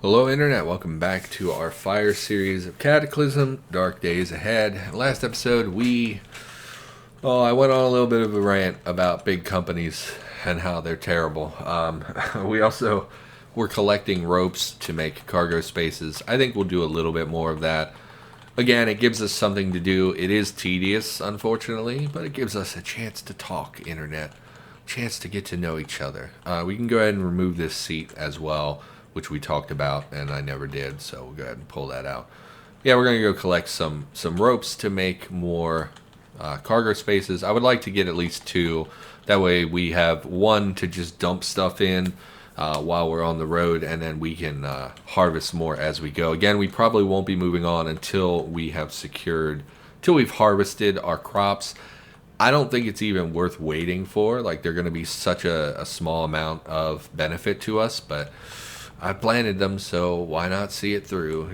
Hello Internet, welcome back to our fire series of Cataclysm, Dark Days Ahead. Last episode I went on a little bit of a rant about big companies and how they're terrible. We also were collecting ropes to make cargo spaces. I think we'll do a little bit more of that. Again, it gives us something to do. It is tedious, unfortunately, but it gives us a chance to talk, Internet. Chance to get to know each other. We can go ahead and remove this seat as well, which we talked about, and I never did, so we'll go ahead and pull that out. Yeah, we're going to go collect some ropes to make more cargo spaces. I would like to get at least 2. That way we have 1 to just dump stuff in while we're on the road, and then we can harvest more as we go. Again, we probably won't be moving on until we've harvested our crops. I don't think it's even worth waiting for. Like, they're going to be such a small amount of benefit to us, but I planted them, so why not see it through,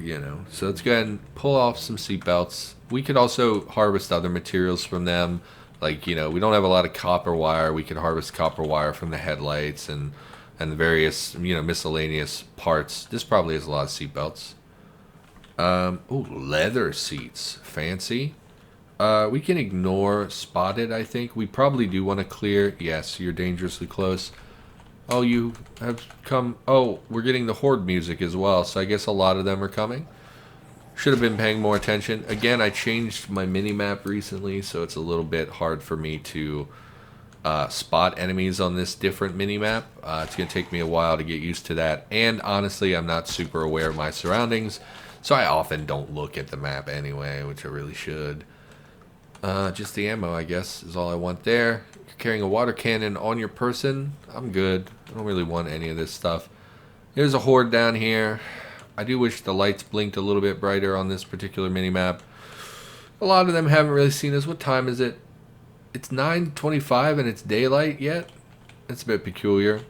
So let's go ahead and pull off some seatbelts. We could also harvest other materials from them. Like, we don't have a lot of copper wire. We could harvest copper wire from the headlights and the various, miscellaneous parts. This probably has a lot of seatbelts. Leather seats. Fancy. We can ignore spotted, I think. We probably do want to clear. Yes, you're dangerously close. Oh, you have come. Oh, we're getting the horde music as well, so I guess a lot of them are coming. Should have been paying more attention. Again, I changed my mini-map recently, so it's a little bit hard for me to spot enemies on this different mini-map. It's going to take me a while to get used to that, and honestly, I'm not super aware of my surroundings, so I often don't look at the map anyway, which I really should. Just the ammo, I guess, is all I want there. You're carrying a water cannon on your person. I'm good. I don't really want any of this stuff. There's a horde down here. I do wish the lights blinked a little bit brighter on this particular minimap. A lot of them haven't really seen us. What time is it? It's 9:25 and it's daylight yet? It's a bit peculiar.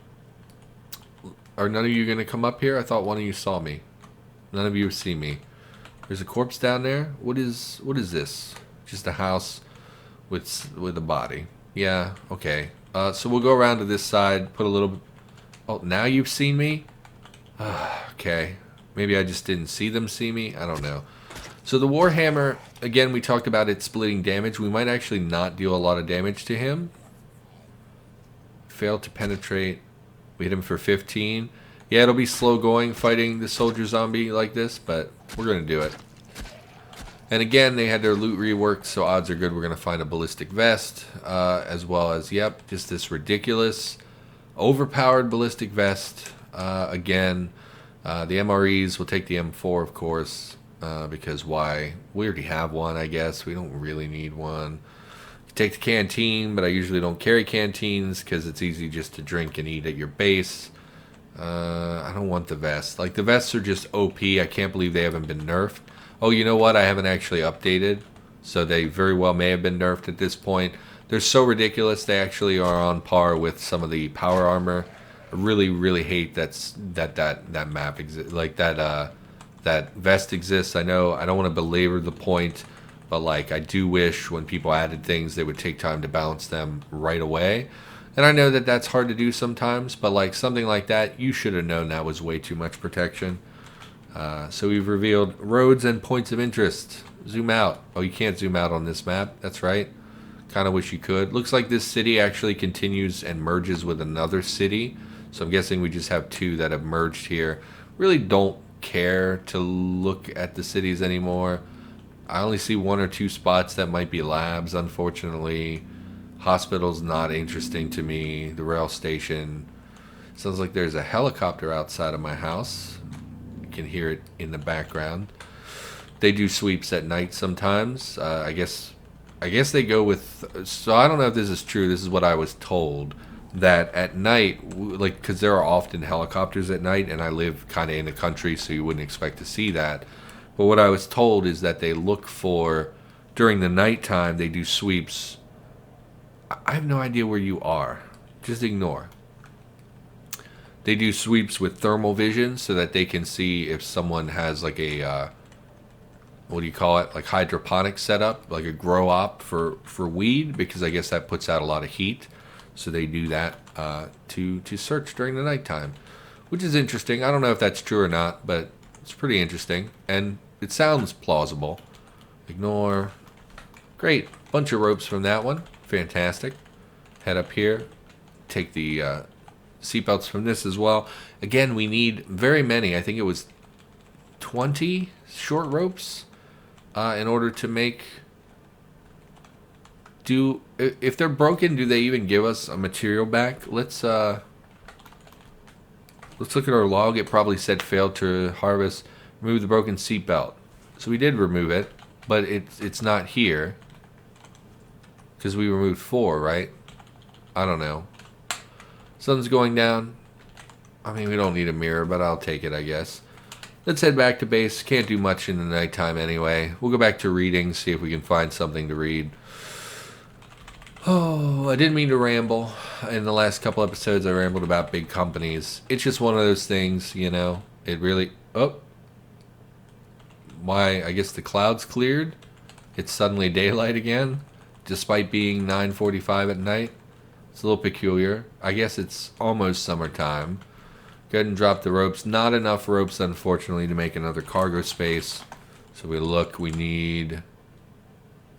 Are none of you going to come up here? I thought one of you saw me. None of you see me. There's a corpse down there. What is this? Just a house with a body. Yeah, okay. So we'll go around to this side, put a little... Oh, now you've seen me? Okay. Maybe I just didn't see them see me? I don't know. So the Warhammer, again, we talked about it splitting damage. We might actually not deal a lot of damage to him. Failed to penetrate. We hit him for 15. Yeah, it'll be slow going fighting the soldier zombie like this, but we're going to do it. And again, they had their loot reworked, so odds are good we're going to find a ballistic vest, as well as, yep, just this ridiculous, overpowered ballistic vest. Again, the MREs, we'll take the M4, of course, because why? We already have one, I guess. We don't really need one. Take the canteen, but I usually don't carry canteens because it's easy just to drink and eat at your base. I don't want the vest. Like, the vests are just OP. I can't believe they haven't been nerfed. Oh, you know what? I haven't actually updated, so they very well may have been nerfed at this point. They're so ridiculous, they actually are on par with some of the power armor. I really, really hate that map exists, like that vest exists. I know I don't want to belabor the point, but like I do wish when people added things, they would take time to balance them right away. And I know that that's hard to do sometimes, but like something like that, you should have known that was way too much protection. So we've revealed roads and points of interest. Zoom out. Oh, you can't zoom out on this map. That's right. Kind of wish you could. Looks like this city actually continues and merges with another city. So I'm guessing we just have 2 that have merged here. Really don't care to look at the cities anymore. I only see 1 or 2 spots that might be labs, unfortunately. Hospital's not interesting to me. The rail station. Sounds like there's a helicopter outside of my house. Can hear it in the background. They do sweeps at night sometimes. I guess they go with. So I don't know if this is true. This is what I was told, that at night, like, because there are often helicopters at night, and I live kind of in the country, so you wouldn't expect to see that. But what I was told is that they look for, during the nighttime, they do sweeps. I have no idea where you are. Just ignore. They do sweeps with thermal vision so that they can see if someone has like a, what do you call it? Like hydroponic setup, like a grow op for weed, because I guess that puts out a lot of heat. So they do that to search during the nighttime. which is interesting. I don't know if that's true or not, but it's pretty interesting. And it sounds plausible. Ignore. Great. Bunch of ropes from that one. Fantastic. Head up here. Take the seatbelts from this as well. Again, we need very many. I think it was 20 short ropes in order to make... If they're broken, do they even give us a material back? Let's look at our log. It probably said failed to harvest. Remove the broken seatbelt. So we did remove it, but it's not here. Because we removed 4, right? I don't know. Sun's going down. I mean, we don't need a mirror, but I'll take it, I guess. Let's head back to base. Can't do much in the nighttime anyway. We'll go back to reading, see if we can find something to read. Oh, I didn't mean to ramble. In the last couple episodes, I rambled about big companies. It's just one of those things, you know. It really... Oh. Why? I guess the clouds cleared. It's suddenly daylight again, despite being 9:45 at night. It's a little peculiar. I guess it's almost summertime. Go ahead and drop the ropes. Not enough ropes, unfortunately, to make another cargo space. So we need...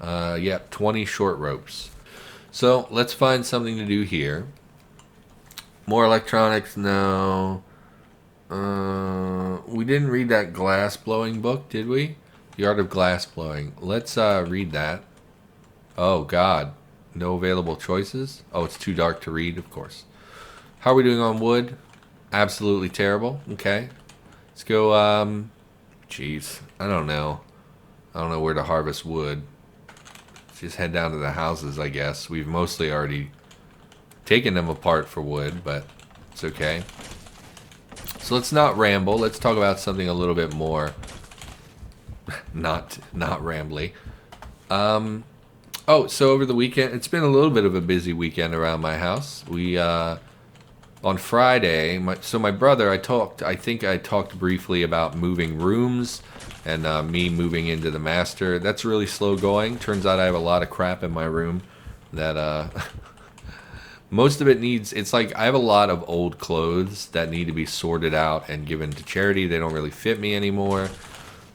20 short ropes. So, let's find something to do here. More electronics, no. We didn't read that glass blowing book, did we? The Art of Glass Blowing. Let's read that. Oh, God. No available choices? Oh, it's too dark to read, of course. How are we doing on wood? Absolutely terrible. Okay. Let's go, jeez. I don't know. I don't know where to harvest wood. Let's just head down to the houses, I guess. We've mostly already taken them apart for wood, but it's okay. So let's not ramble. Let's talk about something a little bit more not rambly. Oh, so over the weekend, it's been a little bit of a busy weekend around my house. We on Friday, my brother, I think I talked briefly about moving rooms and me moving into the master. That's really slow going. Turns out I have a lot of crap in my room that most of it needs, it's like I have a lot of old clothes that need to be sorted out and given to charity. They don't really fit me anymore.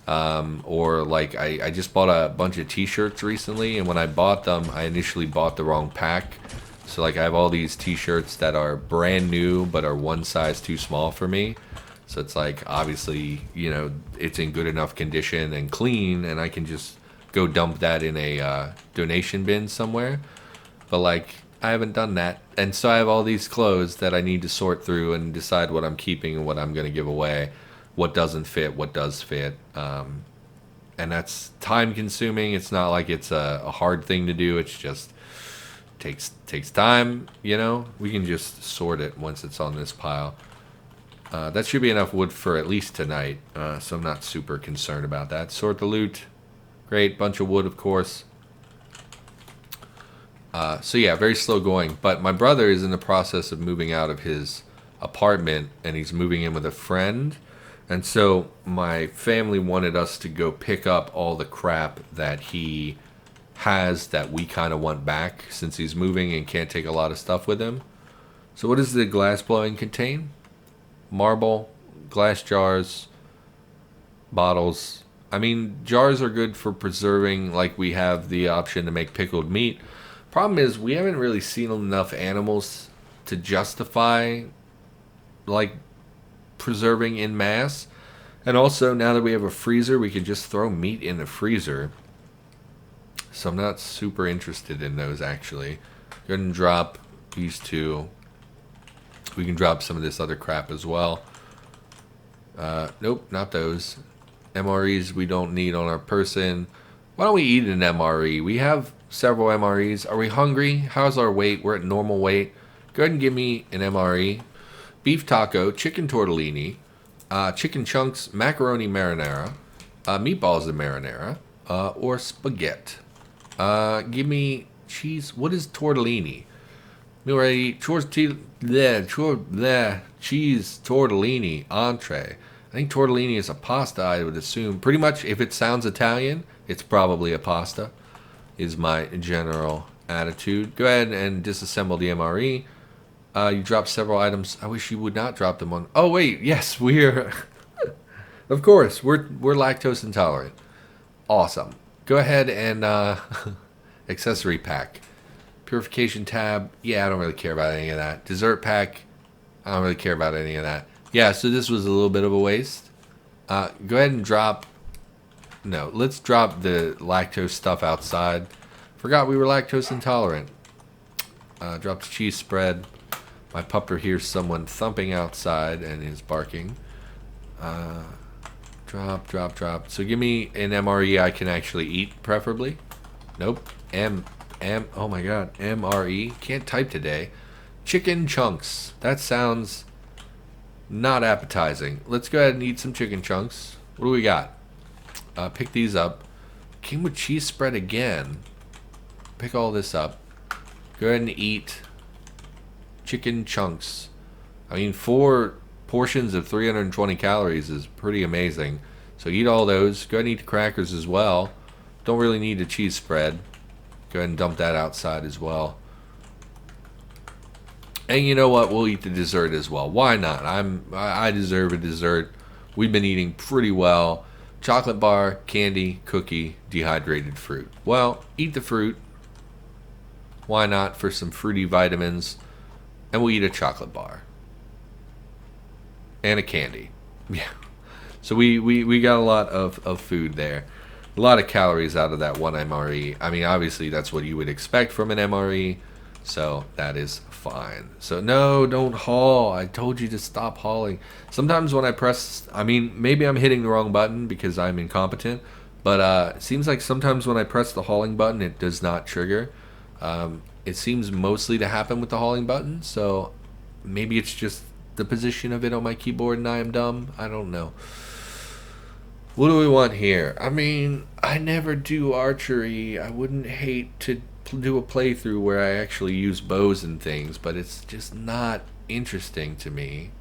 Or like I just bought a bunch of t-shirts recently, and when I bought them, I initially bought the wrong pack. So like I have all these t-shirts that are brand new but are one size too small for me. So it's like, obviously, you know, it's in good enough condition and clean, and I can just go dump that in a donation bin somewhere. But like, I haven't done that. And so I have all these clothes that I need to sort through and decide what I'm keeping and what I'm going to give away. What doesn't fit, what does fit. And that's time consuming. It's not like it's a hard thing to do. It's just takes time, you know. We can just sort it once it's on this pile. That should be enough wood for at least tonight. So I'm not super concerned about that. Sort the loot. Great. Bunch of wood, of course. So yeah, very slow going. But my brother is in the process of moving out of his apartment, and he's moving in with a friend. And so my family wanted us to go pick up all the crap that he has that we kind of want back, since he's moving and can't take a lot of stuff with him. So what does the glass blowing contain? Marble, glass jars, bottles. I mean, jars are good for preserving, like we have the option to make pickled meat. Problem is, we haven't really seen enough animals to justify, like, preserving in mass. And also, now that we have a freezer, we can just throw meat in the freezer. So I'm not super interested in those, actually. Go ahead and drop these two. We can drop some of this other crap as well. Nope, not those. MREs we don't need on our person. Why don't we eat an MRE? We have several MREs. Are we hungry? How's our weight? We're at normal weight. Go ahead and give me an MRE. Beef taco, chicken tortellini, chicken chunks, macaroni marinara, meatballs and marinara, or spaghetti. Give me cheese. What is tortellini? Meal ready. Cheese tortellini entree. I think tortellini is a pasta, I would assume. Pretty much, if it sounds Italian, it's probably a pasta, is my general attitude. Go ahead and disassemble the MRE. You dropped several items. I wish you would not drop them on. Oh wait, yes, we're. Of course, we're lactose intolerant. Awesome. Go ahead and accessory pack, purification tab. Yeah, I don't really care about any of that. Dessert pack. I don't really care about any of that. Yeah, so this was a little bit of a waste. Go ahead and drop. No, let's drop the lactose stuff outside. Forgot we were lactose intolerant. Drop the cheese spread. My pupper hears someone thumping outside and is barking. Drop. So give me an MRE I can actually eat, preferably. Nope. Oh my god. MRE. Can't type today. Chicken chunks. That sounds not appetizing. Let's go ahead and eat some chicken chunks. What do we got? Pick these up. Came with cheese spread again. Pick all this up. Go ahead and eat chicken chunks. I mean, 4 portions of 320 calories is pretty amazing. So eat all those. Go ahead and eat the crackers as well. Don't really need a cheese spread. Go ahead and dump that outside as well. And you know what? We'll eat the dessert as well. Why not? I deserve a dessert. We've been eating pretty well. Chocolate bar, candy, cookie, dehydrated fruit. Well, eat the fruit. Why not, for some fruity vitamins? And we'll eat a chocolate bar. And a candy. Yeah. So we got a lot of food there. A lot of calories out of that one MRE. I mean, obviously, that's what you would expect from an MRE. So that is fine. So no, don't haul. I told you to stop hauling. Sometimes when I press, I mean, maybe I'm hitting the wrong button because I'm incompetent. But it seems like sometimes when I press the hauling button, it does not trigger. It seems mostly to happen with the hauling button. So maybe it's just the position of it on my keyboard and I am dumb. I don't know. What do we want here? I mean, I never do archery. I wouldn't hate to do a playthrough where I actually use bows and things, but it's just not interesting to me.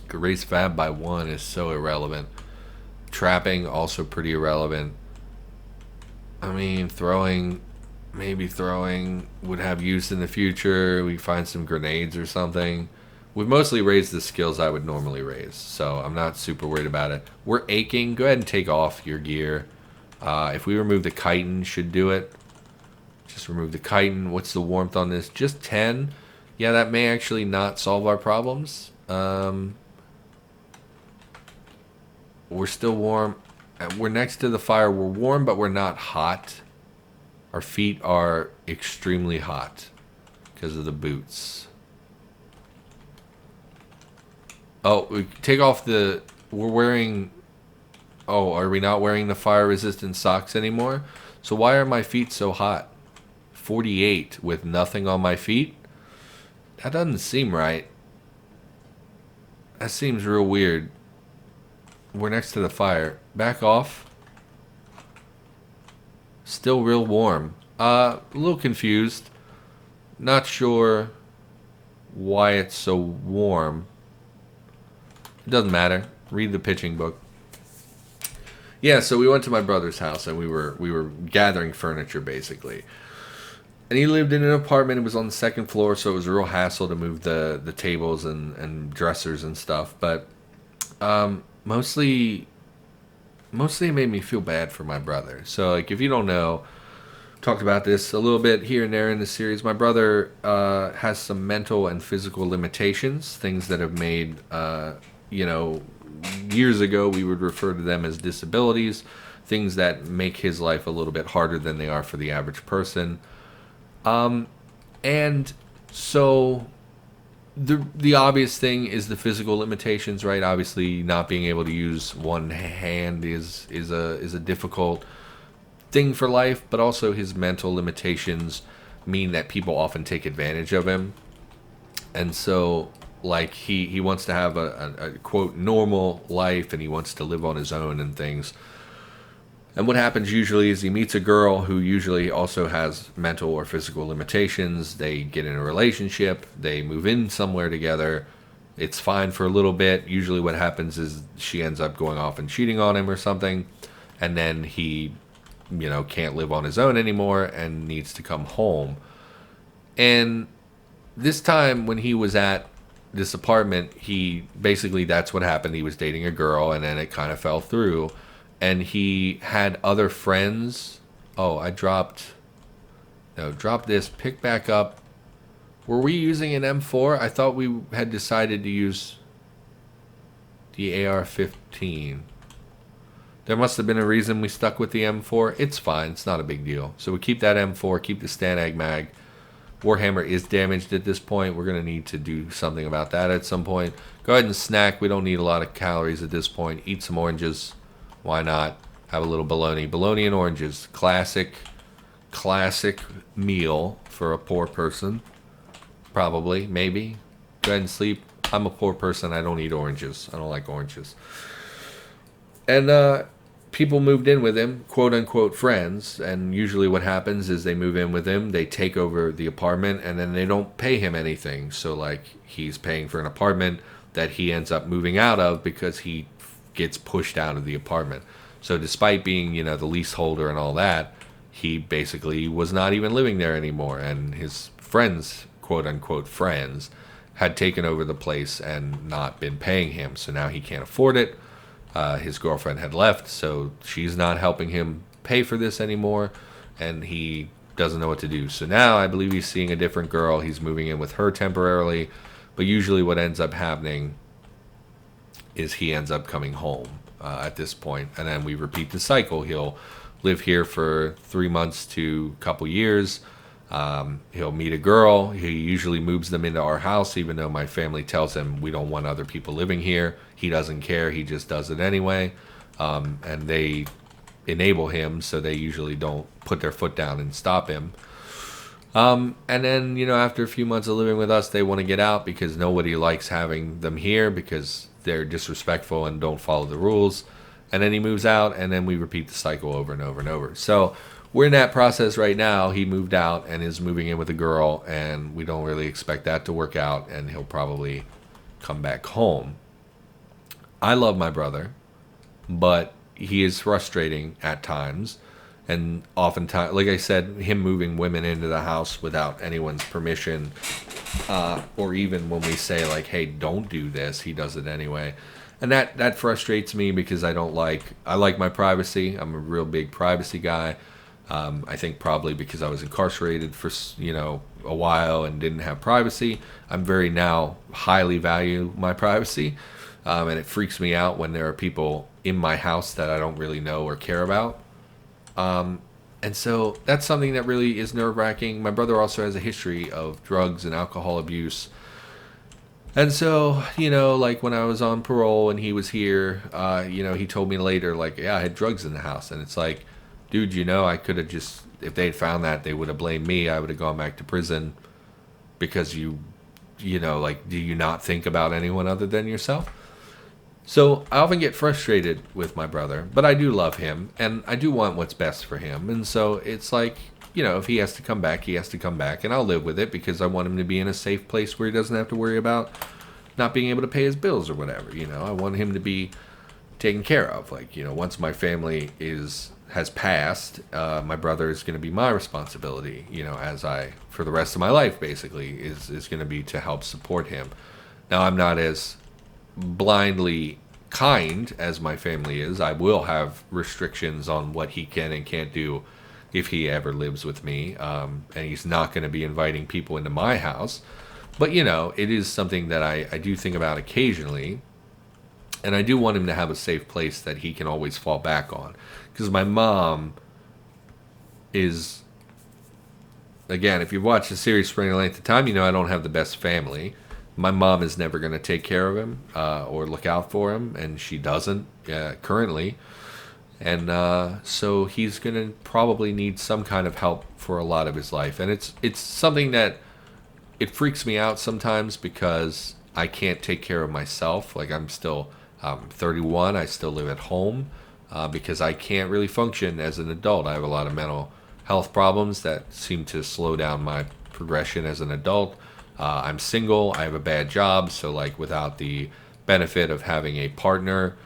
Could raise fab by 1 is so irrelevant. Trapping, also pretty irrelevant. I mean, maybe throwing would have use in the future. We find some grenades or something. We've mostly raised the skills I would normally raise, so I'm not super worried about it. We're aching. Go ahead and take off your gear. If we remove the chitin, should do it. Just remove the chitin. What's the warmth on this? Just 10. Yeah, that may actually not solve our problems. We're still warm. We're next to the fire. We're warm, but we're not hot. Our feet are extremely hot because of the boots. Oh, we take off the... We're wearing... Oh, are we not wearing the fire-resistant socks anymore? So why are my feet so hot? 48 with nothing on my feet? That doesn't seem right. That seems real weird. We're next to the fire. Back off. Still real warm. A little confused. Not sure why it's so warm. It doesn't matter. Read the pitching book. Yeah, so we went to my brother's house and we were gathering furniture basically. And he lived in an apartment. It was on the 2nd floor, so it was a real hassle to move the tables and dressers and stuff. But mostly it made me feel bad for my brother. So, like, if you don't know, talked about this a little bit here and there in the series. My brother has some mental and physical limitations, things that have made, years ago we would refer to them as disabilities, things that make his life a little bit harder than they are for the average person. And so the obvious thing is the physical limitations, right? Obviously, not being able to use one hand is a difficult thing for life, but also his mental limitations mean that people often take advantage of him. And so, like, he wants to have a quote normal life, and he wants to live on his own and things. And what happens usually is he meets a girl who usually also has mental or physical limitations. They get in a relationship. They move in somewhere together. It's fine for a little bit. Usually what happens is she ends up going off and cheating on him or something. And then he, can't live on his own anymore and needs to come home. And this time when he was at this apartment, he basically, that's what happened. He was dating a girl, and then it kind of fell through. And he had other friends. Oh, I dropped. No, drop this. Pick back up. Were we using an M4? I thought we had decided to use the AR-15. There must have been a reason we stuck with the M4. It's fine. It's not a big deal. So we keep that M4. Keep the Stanag mag. Warhammer is damaged at this point. We're going to need to do something about that at some point. Go ahead and snack. We don't need a lot of calories at this point. Eat some oranges. Why not? Have a little bologna. Bologna and oranges. Classic meal for a poor person. Probably. Maybe. Go ahead and sleep. I'm a poor person. I don't eat oranges. I don't like oranges. And people moved in with him, quote-unquote friends, and usually what happens is they move in with him, they take over the apartment, and then they don't pay him anything. So, like, he's paying for an apartment that he ends up moving out of because he gets pushed out of the apartment. So despite being, the leaseholder and all that, he basically was not even living there anymore, and his friends, quote-unquote friends, had taken over the place and not been paying him. So now he can't afford it. His girlfriend had left, so she's not helping him pay for this anymore, and he doesn't know what to do. So now I believe he's seeing a different girl. He's moving in with her temporarily, but usually what ends up happening is he ends up coming home at this point, and then we repeat the cycle. He'll live here for 3 months to a couple years. He'll meet a girl. He usually moves them into our house, even though my family tells him we don't want other people living here. He doesn't care. He just does it anyway. And they enable him, so they usually don't put their foot down and stop him. And then, after a few months of living with us, they want to get out because nobody likes having them here because they're disrespectful and don't follow the rules. And then he moves out, and then we repeat the cycle over and over and over. So we're in that process right now. He moved out and is moving in with a girl, and we don't really expect that to work out, and he'll probably come back home. I love my brother, but he is frustrating at times. And oftentimes, like I said, him moving women into the house without anyone's permission, or even when we say, like, hey, don't do this, he does it anyway. And that frustrates me because I like my privacy. I'm a real big privacy guy. I think probably because I was incarcerated for, a while and didn't have privacy. I'm very now highly value my privacy. And it freaks me out when there are people in my house that I don't really know or care about. And so that's something that really is nerve-wracking. My brother also has a history of drugs and alcohol abuse. And so, like when I was on parole and he was here, he told me later, like, yeah, I had drugs in the house. And it's like, dude, I could have just, if they had found that, they would have blamed me. I would have gone back to prison because do you not think about anyone other than yourself? So I often get frustrated with my brother, but I do love him, and I do want what's best for him. And so it's like, if he has to come back, he has to come back, and I'll live with it because I want him to be in a safe place where he doesn't have to worry about not being able to pay his bills or whatever. I want him to be taken care of. Like, once my family has passed, my brother is going to be my responsibility, for the rest of my life, basically, is going to be to help support him. Now, I'm not as blindly kind as my family is. I will have restrictions on what he can and can't do if he ever lives with me, and he's not going to be inviting people into my house. But, it is something that I do think about occasionally, and I do want him to have a safe place that he can always fall back on. Because my mom is, again, if you've watched the series for any length of time, I don't have the best family. My mom is never going to take care of him or look out for him, and she doesn't currently. And so he's going to probably need some kind of help for a lot of his life. And it's something that it freaks me out sometimes because I can't take care of myself. Like, I'm still 31. I still live at home because I can't really function as an adult. I have a lot of mental health problems that seem to slow down my progression as an adult. I'm single. I have a bad job. So, like, without the benefit of having a partner,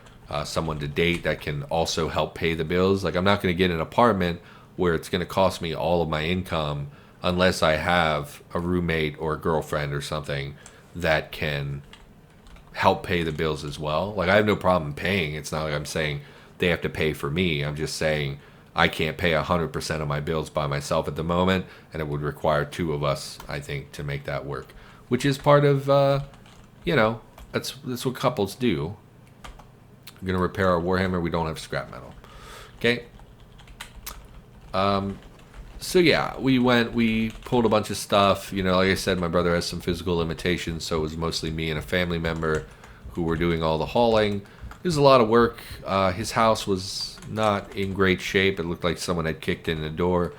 someone to date that can also help pay the bills, like, I'm not going to get an apartment where it's going to cost me all of my income unless I have a roommate or a girlfriend or something that can help pay the bills as well. Like, I have no problem paying. It's not like I'm saying they have to pay for me. I'm just saying I can't pay 100% of my bills by myself at the moment, and it would require two of us, I think, to make that work. Which is part of, that's what couples do. I'm going to repair our Warhammer. We don't have scrap metal. Okay. So yeah, we pulled a bunch of stuff. Like I said, my brother has some physical limitations, so it was mostly me and a family member who were doing all the hauling. It was a lot of work. His house was not in great shape. It looked like someone had kicked in the door.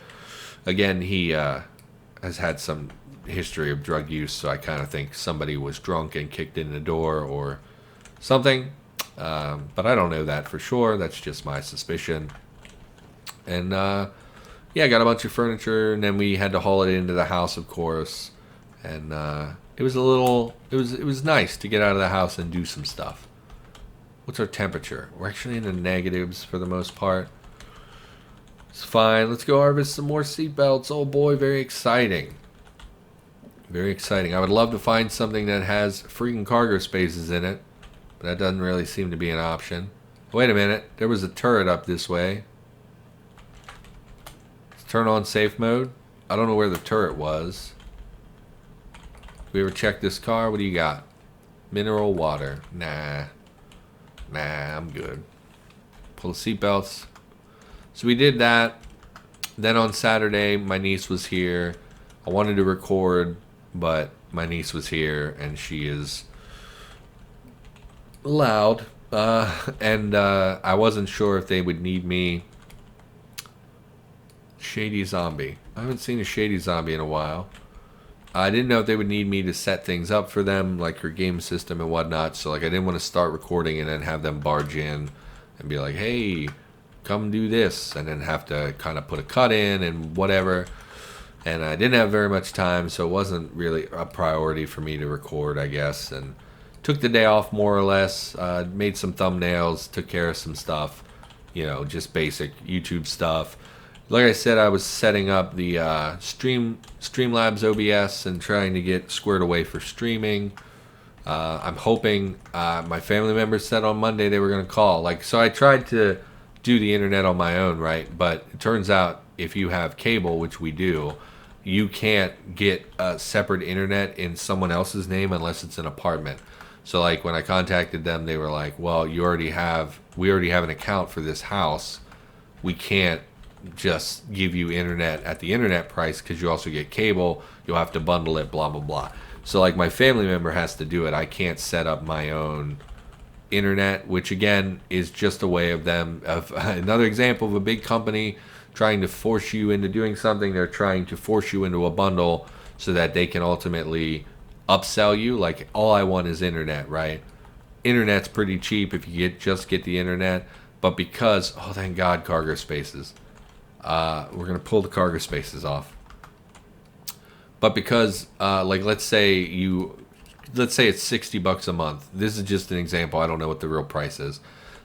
Again, he has had some history of drug use, so I kind of think somebody was drunk and kicked in the door or something. But I don't know that for sure. That's just my suspicion. And yeah, I got a bunch of furniture, and then we had to haul it into the house, of course. And it was nice to get out of the house and do some stuff. What's our temperature? We're actually in the negatives for the most part. It's fine. Let's go harvest some more seatbelts. Oh boy, very exciting. Very exciting. I would love to find something that has freaking cargo spaces in it, but that doesn't really seem to be an option. Wait a minute. There was a turret up this way. Let's turn on safe mode. I don't know where the turret was. Did we ever check this car? What do you got? Mineral water. Nah, I'm good. Pull the seatbelts. So we did that. Then on Saturday, my niece was here. I wanted to record, but my niece was here, and she is loud. And I wasn't sure if they would need me. Shady zombie. I haven't seen a shady zombie in a while. I didn't know if they would need me to set things up for them, like her game system and whatnot. So like I didn't want to start recording and then have them barge in and be like, hey, come do this, and then have to kind of put a cut in and whatever. And I didn't have very much time, so it wasn't really a priority for me to record, I guess. And took the day off more or less, made some thumbnails, took care of some stuff, just basic YouTube stuff. Like I said, I was setting up the Streamlabs OBS and trying to get squared away for streaming. I'm hoping my family members said on Monday they were going to call. So I tried to do the internet on my own, right? But it turns out if you have cable, which we do, you can't get a separate internet in someone else's name unless it's an apartment. So like when I contacted them, they were like, well, we already have an account for this house. We can't just give you internet at the internet price because you also get cable. You'll have to bundle it, blah, blah, blah. So like my family member has to do it. I can't set up my own internet, which again is just a way of them, of another example of a big company trying to force you into doing something. They're trying to force you into a bundle so that they can ultimately upsell you. Like, all I want is internet, right? Internet's pretty cheap if you just get the internet. But because, oh thank God, cargo spaces. We're gonna pull the cargo spaces off. But because let's say it's $60 a month. This is just an example. I don't know what the real price is.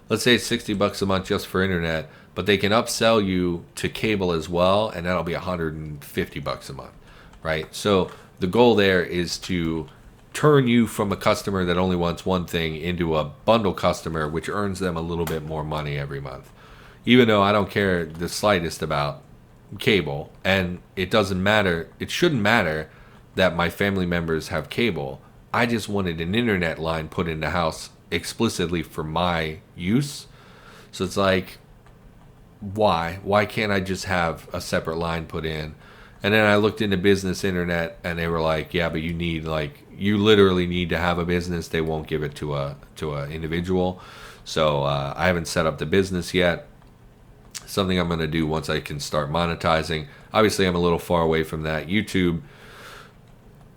Let's say it's $60 a month just for internet, but they can upsell you to cable as well, and that'll be $150 a month, right? So the goal there is to turn you from a customer that only wants one thing into a bundle customer, which earns them a little bit more money every month. Even though I don't care the slightest about cable, and it doesn't matter, it shouldn't matter that my family members have cable. I just wanted an internet line put in the house explicitly for my use. So it's like, why can't I just have a separate line put in? And then I looked into business internet, and they were like, yeah, but you literally need to have a business. They won't give it to a individual. So I haven't set up the business yet. Something I'm going to do once I can start monetizing. Obviously, I'm a little far away from that. YouTube,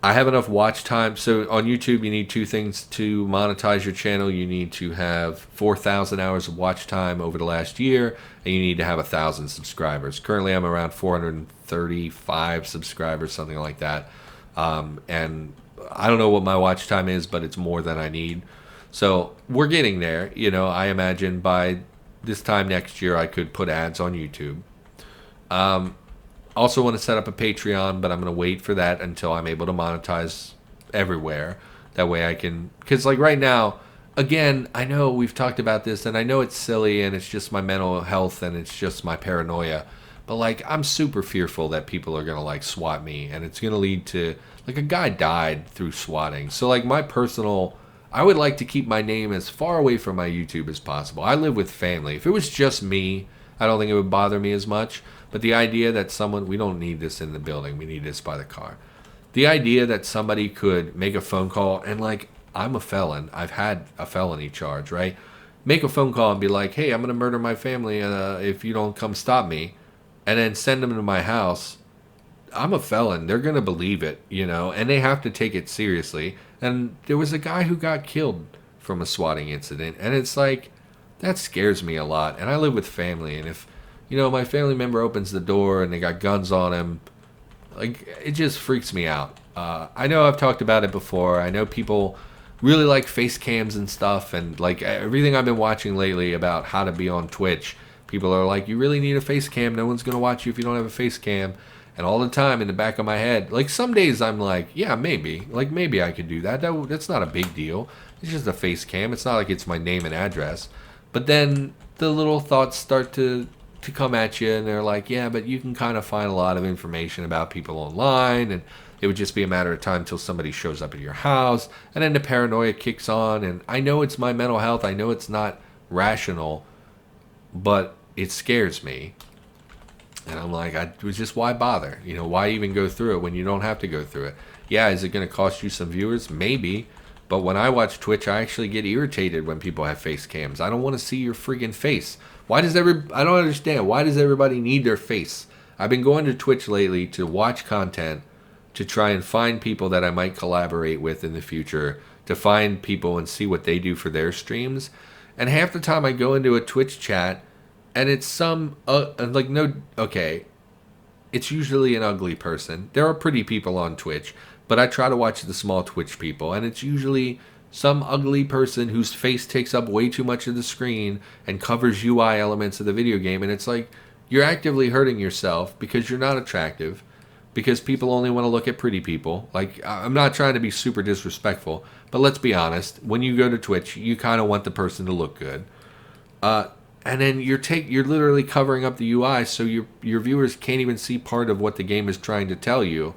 I have enough watch time. So on YouTube, you need two things to monetize your channel. You need to have 4,000 hours of watch time over the last year, and you need to have 1,000 subscribers. Currently, I'm around 435 subscribers, something like that. And I don't know what my watch time is, but it's more than I need. So we're getting there. I imagine by this time next year, I could put ads on YouTube. Also want to set up a Patreon, but I'm going to wait for that until I'm able to monetize everywhere. That way I can... Because, like, right now, again, I know we've talked about this, and I know it's silly, and it's just my mental health, and it's just my paranoia. But, like, I'm super fearful that people are going to, like, swat me, and it's going to lead to... Like, a guy died through swatting. So, like, my personal... I would like to keep my name as far away from my YouTube as possible. I live with family. If it was just me, I don't think it would bother me as much. But the idea that someone... We don't need this in the building. We need this by the car. The idea that somebody could make a phone call and, like, I'm a felon. I've had a felony charge, right? Make a phone call and be like, hey, I'm going to murder my family if you don't come stop me. And then send them to my house. I'm a felon. They're going to believe it, you know, and they have to take it seriously. And there was a guy who got killed from a swatting incident. And it's like, that scares me a lot. And I live with family. And if, you know, my family member opens the door and they got guns on him, like, it just freaks me out. I know I've talked about it before. I know people really like face cams and stuff. And, like, everything I've been watching lately about how to be on Twitch, people are like, you really need a face cam. No one's going to watch you if you don't have a face cam. And all the time in the back of my head, like, some days I'm like, yeah, maybe. Like, maybe I could do that. That's not a big deal. It's just a face cam. It's not like it's my name and address. But then the little thoughts start to come at you, and they're like, yeah, but you can kind of find a lot of information about people online, and it would just be a matter of time until somebody shows up at your house, and then the paranoia kicks on. And I know it's my mental health. I know it's not rational, but it scares me. And I'm like, it was just, why bother? You know, why even go through it when you don't have to go through it? Yeah, is it going to cost you some viewers? Maybe. But when I watch Twitch, I actually get irritated when people have face cams. I don't want to see your friggin' face. I don't understand. Why does everybody need their face? I've been going to Twitch lately to watch content, to try and find people that I might collaborate with in the future, to find people and see what they do for their streams. And half the time I go into a Twitch chat, and it's it's usually an ugly person. There are pretty people on Twitch, but I try to watch the small Twitch people, and it's usually some ugly person whose face takes up way too much of the screen and covers UI elements of the video game. And it's like, you're actively hurting yourself because you're not attractive, because people only want to look at pretty people. Like, I'm not trying to be super disrespectful, but let's be honest. When you go to Twitch, you kind of want the person to look good. And then you're literally covering up the UI, so your viewers can't even see part of what the game is trying to tell you.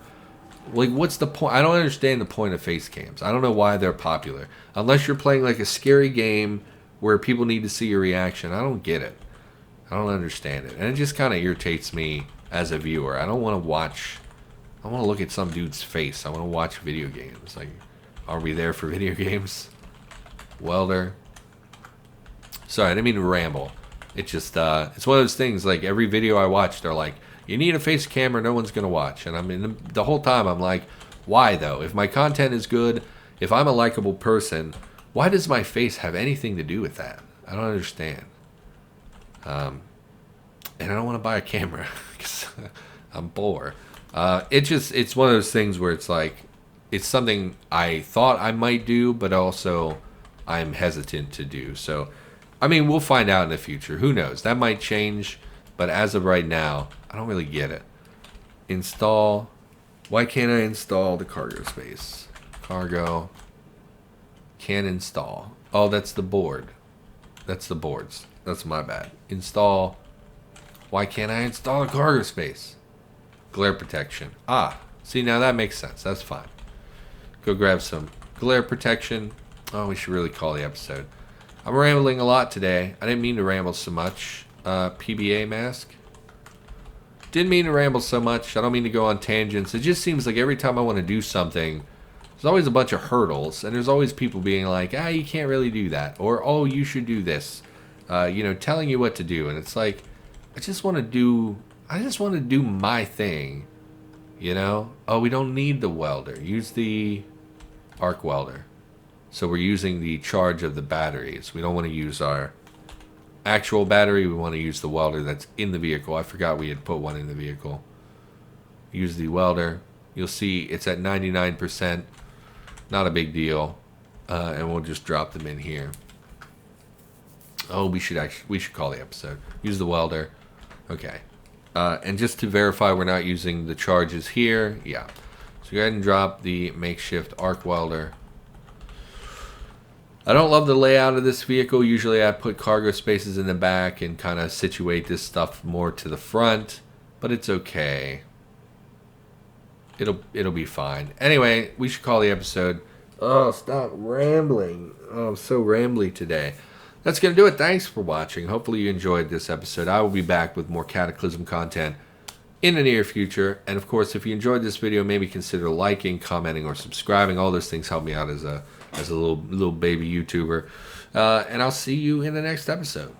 Like, what's the point? I don't understand the point of face cams. I don't know why they're popular. Unless you're playing, like, a scary game where people need to see your reaction. I don't get it. I don't understand it. And it just kind of irritates me as a viewer. I don't want to watch... I want to look at some dude's face. I want to watch video games. Like, are we there for video games? Welder. Sorry, I didn't mean to ramble. It's just, it's one of those things, like, every video I watch, they're like, you need a face cam or no one's going to watch. And I mean, the whole time I'm like, why though? If my content is good, if I'm a likable person, why does my face have anything to do with that? I don't understand. And I don't want to buy a camera because I'm poor. It's one of those things where it's like, it's something I thought I might do, but also I'm hesitant to do. So, I mean, we'll find out in the future. Who knows? That might change. But as of right now, I don't really get it. Install. Why can't I install the cargo space? Cargo. Can't install. Oh, that's the board. That's the boards. That's my bad. Install. Why can't I install the cargo space? Glare protection. Ah, see, now that makes sense. That's fine. Go grab some glare protection. Oh, we should really call the episode. I'm rambling a lot today. I didn't mean to ramble so much. PBA mask. Didn't mean to ramble so much. I don't mean to go on tangents. It just seems like every time I want to do something, there's always a bunch of hurdles, and there's always people being like, you can't really do that, or, oh, you should do this, telling you what to do. And it's like, I just want to do my thing, you know? Oh, we don't need the welder. Use the arc welder. So we're using the charge of the batteries. We don't want to use our actual battery. We want to use the welder that's in the vehicle. I forgot we had put one in the vehicle. Use the welder. You'll see it's at 99%. Not a big deal. And we'll just drop them in here. Oh, we should call the episode. Use the welder. Okay. And just to verify we're not using the charges here, yeah. So go ahead and drop the makeshift arc welder. I don't love the layout of this vehicle. Usually I put cargo spaces in the back and kind of situate this stuff more to the front, but it's okay. It'll be fine. Anyway, we should call the episode. Oh, stop rambling. Oh, I'm so rambly today. That's going to do it. Thanks for watching. Hopefully you enjoyed this episode. I will be back with more Cataclysm content in the near future. And of course, if you enjoyed this video, maybe consider liking, commenting, or subscribing. All those things help me out as a little baby YouTuber. And I'll see you in the next episode.